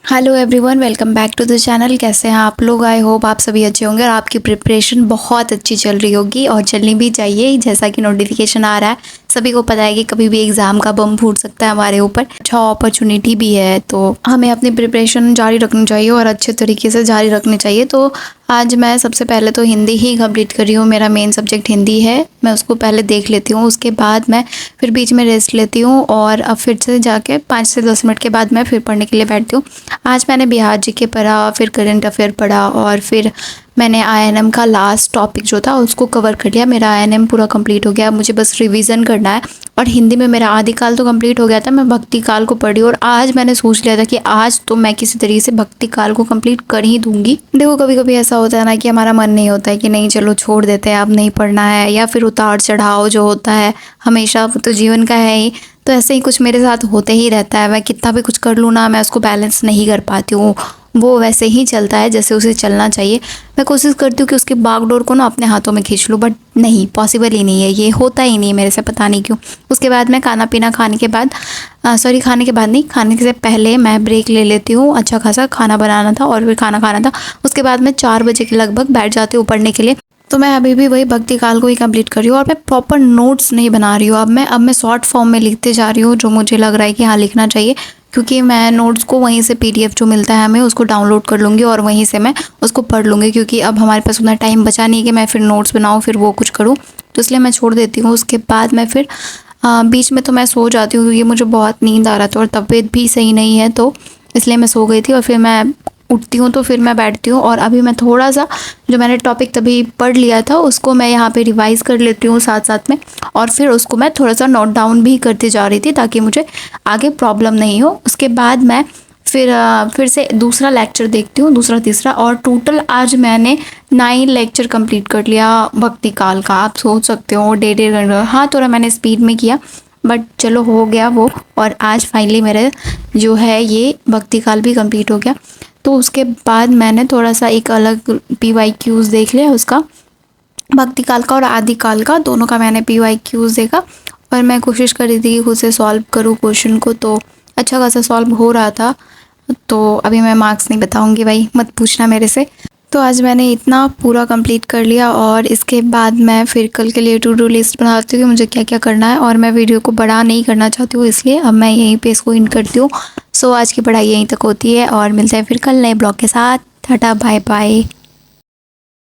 Hello everyone, welcome back to the channel. कैसे हैं आप लोग? आई होप आप सभी अच्छे होंगे और आपकी प्रिपरेशन बहुत अच्छी चल रही होगी और चलनी भी चाहिए। जैसा कि नोटिफिकेशन आ रहा है, सभी को पता है कि कभी भी एग्ज़ाम का बम फूट सकता है हमारे ऊपर। अच्छा अपॉर्चुनिटी भी है, तो हमें अपनी प्रिपरेशन जारी रखनी चाहिए और अच्छे तरीके से जारी रखनी चाहिए। तो आज मैं सबसे पहले तो हिंदी ही कंप्लीट कर रही हूँ। मेरा मेन सब्जेक्ट हिंदी है, मैं उसको पहले देख लेती हूँ। उसके बाद मैं फिर बीच में रेस्ट लेती हूँ और अब फिर से जाके 5 से 10 मिनट के बाद मैं फिर पढ़ने के लिए बैठती हूँ। आज मैंने बिहार जीके पढ़ा, फिर करंट अफेयर पढ़ा और फिर मैंने आईएनएम का लास्ट टॉपिक जो था उसको कवर कर लिया। मेरा आईएनएम पूरा कंप्लीट हो गया, मुझे बस रिवीजन करना है। और हिंदी में मेरा आदिकाल तो कंप्लीट हो गया था, मैं भक्ति काल को पढ़ी और आज मैंने सोच लिया था कि आज तो मैं किसी तरीके से भक्ति काल को कंप्लीट कर ही दूंगी। देखो कभी कभी ऐसा होता है ना कि हमारा मन नहीं होता है कि नहीं चलो छोड़ देते हैं, अब नहीं पढ़ना है, या फिर उतार चढ़ाव जो होता है हमेशा, वो तो जीवन का है ही। तो ऐसे ही कुछ मेरे साथ होते ही रहता है। मैं कितना भी कुछ कर लूँ ना, मैं उसको बैलेंस नहीं कर पाती हूँ। वो वैसे ही चलता है जैसे उसे चलना चाहिए। मैं कोशिश करती हूँ कि उसकी बागडोर को ना अपने हाथों में खींच लूँ, बट नहीं, पॉसिबल ही नहीं है, ये होता ही नहीं है मेरे से, पता नहीं क्यों। उसके बाद मैं खाना पीना खाने के बाद खाने के बाद नहीं, खाने से पहले मैं ब्रेक ले लेती हूँ। अच्छा खासा खाना बनाना था और फिर खाना खाना था। उसके बाद मैं 4 बजे के लगभग बैठ जाती हूँ पढ़ने के लिए। तो मैं अभी भी वही भक्ति काल को ही कंप्लीट कर रही हूँ और मैं प्रॉपर नोट्स नहीं बना रही हूँ। अब मैं शॉर्ट फॉर्म में लिखते जा रही हूँ, जो मुझे लग रहा है कि हाँ लिखना चाहिए। क्योंकि मैं नोट्स को वहीं से पीडीएफ जो मिलता है हमें, उसको डाउनलोड कर लूँगी और वहीं से मैं उसको पढ़ लूँगी। क्योंकि अब हमारे पास उतना टाइम बचा नहीं कि मैं फिर नोट्स बनाऊँ फिर वो कुछ करूँ, तो इसलिए मैं छोड़ देती हूँ। उसके बाद मैं फिर बीच में तो मैं सो जाती हूँ क्योंकि मुझे बहुत नींद आ रहा था और तबीयत भी सही नहीं है, तो इसलिए मैं सो गई थी। और फिर मैं उठती हूँ तो फिर मैं बैठती हूँ और अभी मैं थोड़ा सा जो मैंने टॉपिक तभी पढ़ लिया था उसको मैं यहाँ पे रिवाइज़ कर लेती हूँ साथ साथ में। और फिर उसको मैं थोड़ा सा नोट डाउन भी करती जा रही थी ताकि मुझे आगे प्रॉब्लम नहीं हो। उसके बाद मैं फिर से दूसरा लेक्चर देखती हूँ, दूसरा तीसरा, और टोटल आज मैंने 9 लेक्चर कंप्लीट कर लिया भक्ति काल का। आप सोच सकते हो 1.5 घंटा, हाँ थोड़ा मैंने स्पीड में किया बट चलो हो गया वो। और आज फाइनली मेरे जो है ये भक्ति काल भी कंप्लीट हो गया। तो उसके बाद मैंने थोड़ा सा एक अलग PYQs देख लिया उसका, भक्ति काल का और आदि काल का, दोनों का मैंने PYQs देखा। और मैं कोशिश कर रही थी कि खुद से सॉल्व करूँ क्वेश्चन को, तो अच्छा खासा सॉल्व हो रहा था। तो अभी मैं मार्क्स नहीं बताऊंगी भाई, मत पूछना मेरे से। तो आज मैंने इतना पूरा कंप्लीट कर लिया और इसके बाद मैं फिर कल के लिए टू डू लिस्ट बनाती हूँ कि मुझे क्या क्या करना है। और मैं वीडियो को बड़ा नहीं करना चाहती हूँ, इसलिए अब मैं यहीं पे इसको एंड करती हूँ। सो आज की पढ़ाई यहीं तक होती है और मिलते हैं फिर कल नए ब्लॉग के साथ। Tata bye bye.